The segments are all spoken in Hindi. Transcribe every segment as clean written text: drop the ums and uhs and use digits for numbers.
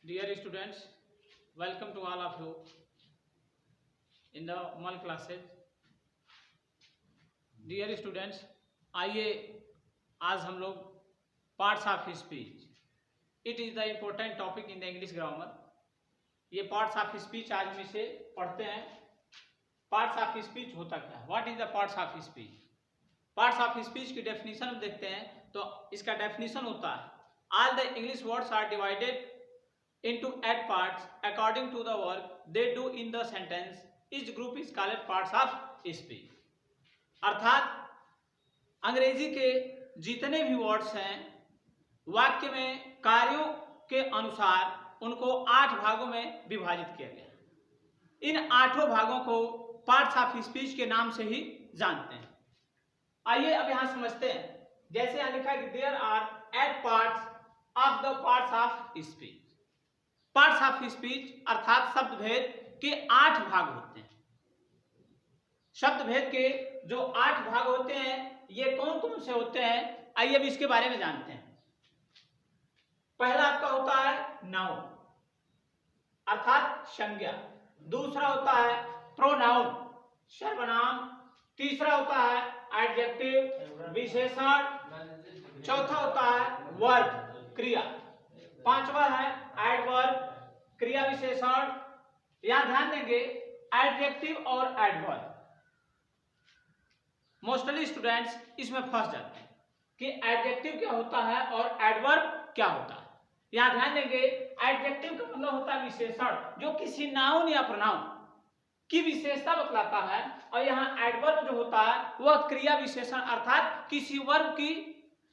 Dear students, welcome to all of you in the mall classes. Dear students, आइए आज हम लोग parts of speech. It is the important topic in the English grammar. ये पार्ट्स ऑफ स्पीच आज में से पढ़ते हैं. पार्ट्स ऑफ स्पीच होता क्या है? What is the parts of speech? Parts of speech की डेफिनेशन हम देखते हैं तो इसका डेफिनेशन होता है all the English words are divided into 8 parts according to the work they do in the sentence. Each group is called parts of speech. अर्थात अंग्रेजी के जितने भी वर्ड्स हैं वाक्य में कार्यों के अनुसार उनको 8 भागों में विभाजित किया गया. इन 8 भागों को पार्ट्स ऑफ स्पीच के नाम से ही जानते हैं. आइए अब यहां समझते हैं. जैसे यहां लिखा है कि there are 8 parts of the parts of speech. Parts of speech अर्थात शब्द भेद के 8 भाग होते हैं. शब्द भेद के जो 8 भाग होते हैं ये कौन कौन से होते हैं आइए अब इसके बारे में जानते हैं. पहला आपका होता है नाउन अर्थात संज्ञा. दूसरा होता है प्रोनाउन सर्वनाम. तीसरा होता है एडजेक्टिव विशेषण. चौथा होता है वर्ब क्रिया. पांचवा है एडवर्ब क्रिया विशेषण. यहां ध्यान देंगे एडजेक्टिव और एडवर्ब. मोस्टली स्टूडेंट्स इसमें फंस जाते हैं कि एडजेक्टिव क्या होता है और एडवर्ब क्या होता है. यहां ध्यान देंगे एडजेक्टिव का मतलब होता है विशेषण जो किसी नाउन या प्रोनाउन की विशेषता बतलाता है और यहाँ एडवर्ब जो होता है वह क्रिया विशेषण अर्थात किसी वर्ब की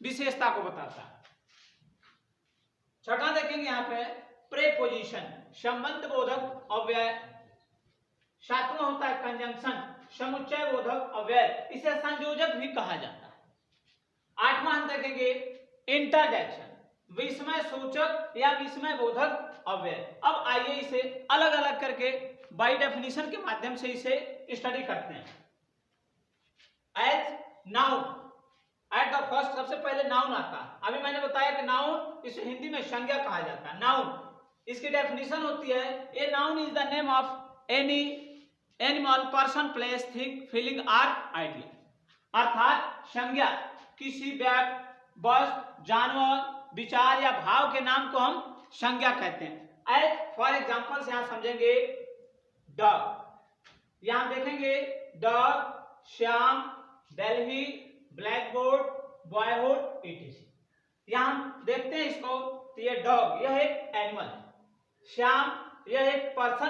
विशेषता को बताता है. छठा देखेंगे यहाँ पे प्रेपोजिशन संबंध बोधक अव्यय. सातवां होता है कंजंक्शन समुच्चय बोधक अव्यय. इसे संयोजक भी कहा जाता है. आठवां हम देखेंगे इंटरजेक्शन विस्मय सूचक या विस्मय बोधक अव्यय. अब आइए इसे अलग अलग करके बाय डेफिनेशन के माध्यम से इसे स्टडी करते हैं. As noun at the first सबसे पहले नाउन आता है. अभी मैंने बताया कि नाउन इसे हिंदी में संज्ञा कहा जाता है. नाउन इसकी डेफिनेशन होती है a noun is the name of any animal person place thing feeling or idea. अर्थात संज्ञा किसी व्यक्ति वस्तु जानवर विचार या भाव के नाम को हम संज्ञा कहते हैं. एज फॉर एग्जाम्पल यहां समझेंगे डॉग. यहां देखेंगे dog Shyam Delhi black board boyhood etc.. यहां हम देखते हैं इसको तो ये डॉग यह एक एनिमल है. श्याम यह एक पर्सन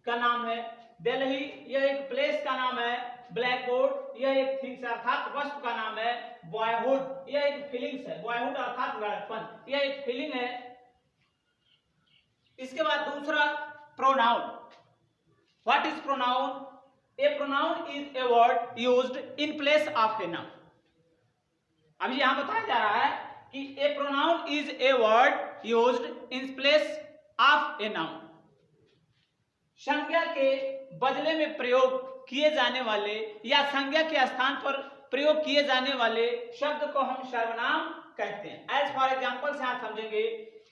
का नाम है. दिल्ली यह एक प्लेस का नाम है. ब्लैक बोर्ड यह एक थिंग्स अर्थात वस्तु का नाम है. बॉयहुड यह एक फीलिंग्स है. बॉयहुड अर्थात लड़कपन यह एक फीलिंग है. इसके बाद दूसरा pronoun. What is pronoun? A pronoun is a word used in place of a noun. अभी यहां बताया जा रहा है कि a pronoun is a word used in place of a noun. संज्ञा के बदले में प्रयोग किए जाने वाले या संज्ञा के स्थान पर प्रयोग किए जाने वाले शब्द को हम सर्वनाम कहते हैं. एज फॉर एग्जाम्पल से आप समझेंगे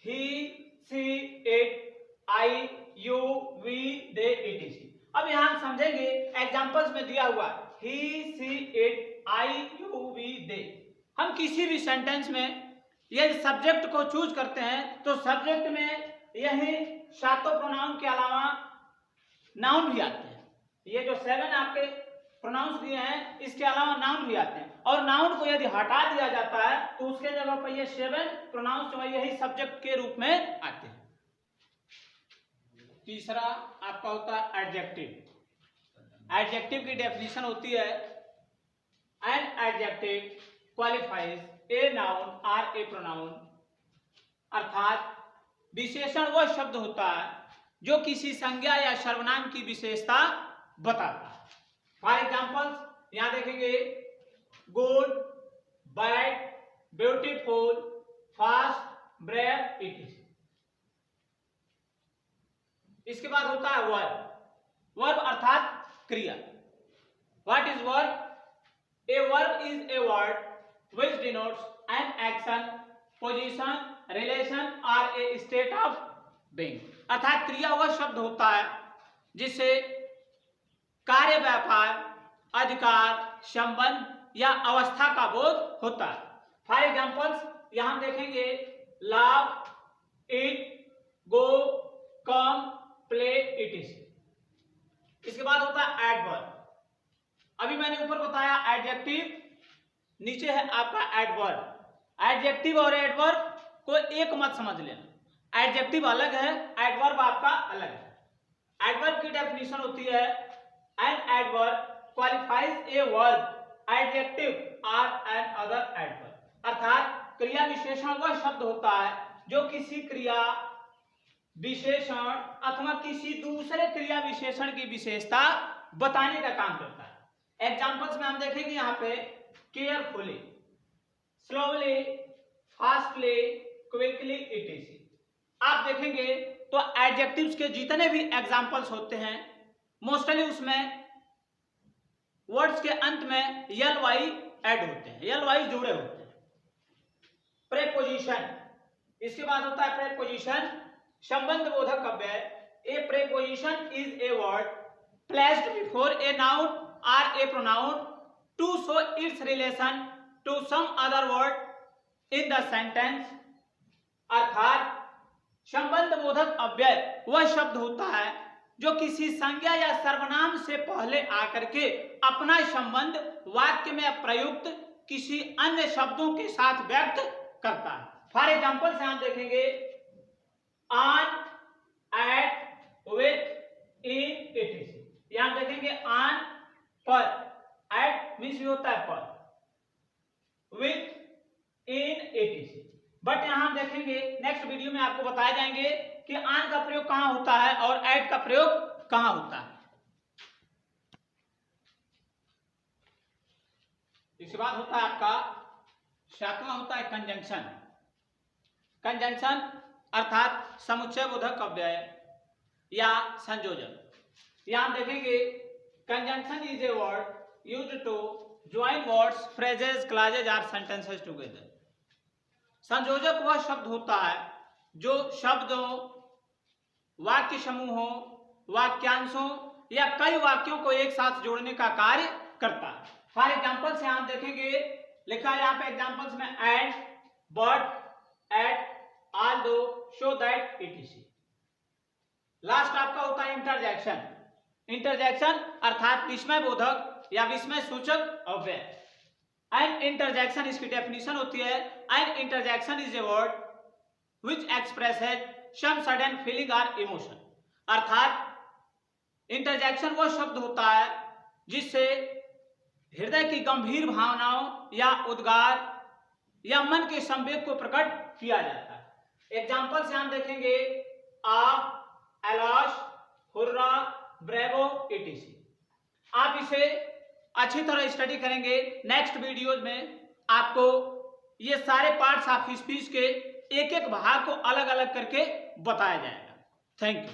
he she it I you we they it. अब यहां हम समझेंगे एग्जाम्पल्स में दिया हुआ he she it I you we they. हम किसी भी सेंटेंस में यदि सब्जेक्ट को चूज करते हैं तो सब्जेक्ट में यही 7 प्रोनाउन के अलावा नाउन भी आते हैं. ये जो 7 आपके प्रोनाउंस दिए हैं इसके अलावा नाउन भी आते हैं और नाउन को यदि हटा दिया जाता है तो उसके जगह पर ये 7 प्रोनाउंस जो है यही सब्जेक्ट के रूप में आते हैं. तीसरा आपका होता है एडजेक्टिव. एडजेक्टिव की डेफिनेशन होती है an adjective qualifies a noun or a pronoun. अर्थात विशेषण वह शब्द होता है जो किसी संज्ञा या सर्वनाम की विशेषता बताता है. फॉर एग्जाम्पल्स यहां देखेंगे good bad beautiful fast brave it. इसके बाद होता है वर्ब. वर्ब अर्थात क्रिया. What is verb? A verb is a word which denotes an action, position, relation or a state of being, अर्थात क्रिया वह शब्द होता है जिससे कार्य, व्यापार, अधिकार, संबंध या अवस्था का बोध होता है। फॉर एग्जाम्पल्स यहां हम देखेंगे लाव, ईट, गो, कम, प्ले, इट। इसके बाद होता है एडवर्ब। अभी मैंने ऊपर बताया एडजेक्टिव, नीचे है आपका एडवर्ब। एडजेक्टिव और एडवर्ब को एक मत समझ लेना, एडजेक्टिव अलग है, एडवर्ब आपका अलग है। एडवर्ब की डेफिनेशन होती है an adverb qualifies a verb, adjective or an other adverb, अर्थात क्रिया विशेषण वह शब्द होता है जो किसी क्रिया विशेषण अथवा किसी दूसरे क्रिया विशेषण की विशेषता बताने का काम करता है। एग्जांपल्स में हम देखेंगे यहाँ पे carefully, slowly, fastly, quickly, etc.. आप देखेंगे तो एडजेक्टिव्स के जितने भी एग्जांपल्स होते हैं मोस्टली उसमें वर्ड्स के अंत में यल वाई ऐड होते हैं, यल वाई जुड़े होते हैं। प्रेपोजिशन, इसके बाद होता है प्रेपोजिशन, संबंध बोधक अव्यय। A preposition is a word placed before a noun और a pronoun to show its relation to some other word in the sentence, अर्थात संबंध बोधक अव्यय वह शब्द होता है जो किसी संज्ञा या सर्वनाम से पहले आकर के अपना संबंध वाक्य में प्रयुक्त किसी अन्य शब्दों के साथ व्यक्त करता है। फॉर एग्जाम्पल से हम देखेंगे on, at, with, in, ETC. यहां देखेंगे ऑन पर, एट मीन्स होता है पर, विथ, इन, इटीसी। बट यहां देखेंगे नेक्स्ट वीडियो में आपको बताए जाएंगे कि ऑन का प्रयोग कहां होता है और एट का प्रयोग कहां होता है। इसके बाद होता है आपका 7वां होता है कंजंक्शन। कंजंक्शन अर्थात समुच्चय बोधक अव्यय या संयोजक। यहां देखेंगे conjunction is a word used to join words, phrases, clauses और सेंटेंसेस टुगेदर। संयोजक वह शब्द होता है जो शब्दों, वाक्य समूहों, वाक्यांशों या कई वाक्यों को एक साथ जोड़ने का कार्य करता है। फॉर एग्जाम्पल से आप देखेंगे लिखा है यहाँ पे एग्जाम्पल्स में and, but, at, although, so that, ETC. Last आपका होता है इंटरजेक्शन। इंटरजेक्शन अर्थात विस्मय बोधक या विस्मय सूचक अव्यय। एन इंटरजेक्शन इसकी डेफिनेशन होती है an interjection is a word which expresses some sudden feeling और इमोशन, अर्थात इंटरजेक्शन वह शब्द होता है जिससे हृदय की गंभीर भावनाओं या उद्गार या मन के संवेग को प्रकट किया जाता है। एग्जाम्पल से हम देखेंगे आ, एलाश, हुर्रा, ब्रेवो, इटीसी। आप इसे अच्छी तरह स्टडी करेंगे। नेक्स्ट वीडियोज में आपको ये सारे पार्ट्स ऑफ स्पीच के एक एक भाग को अलग अलग करके बताया जाएगा। Thank you.